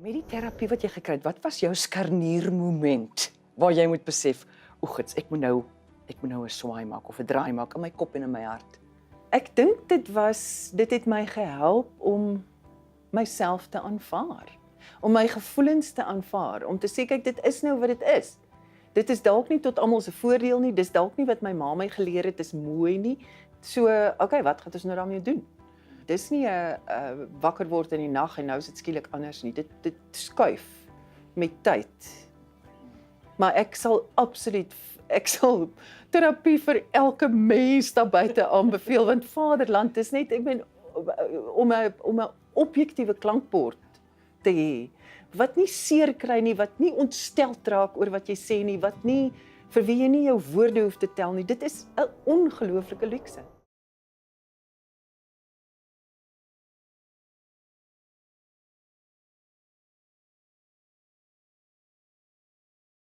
Met die terapie wat jy gekry het, wat was jou skarniermoment waar jy moet besef, o gits, ek moet nou 'n swaai maak of 'n draai maak in my kop en in my hart? Ek dink dit het my gehelp om myself te aanvaar, om my gevoelens te aanvaar, om te sê kyk, dit is nou wat dit is. Dit is dalk nie tot almal se voordeel nie, dis dalk nie wat my ma my geleer het, is mooi nie. So, okay, wat gaan ons nou daarmee doen? Dis nie 'n wakker word in die nag en nou is dit skielik anders nie. Dit skuif met tyd. Maar ek sal terapie vir elke mens daar buite aanbeveel, want Vaderland is net, ek meen, om 'n objektiewe klankbord te hê, wat nie seer kry nie, wat nie ontsteld raak oor wat jy sê nie, wat nie, vir wie jy nie jou woorde hoef te tel nie, dit is 'n ongelooflike luukse.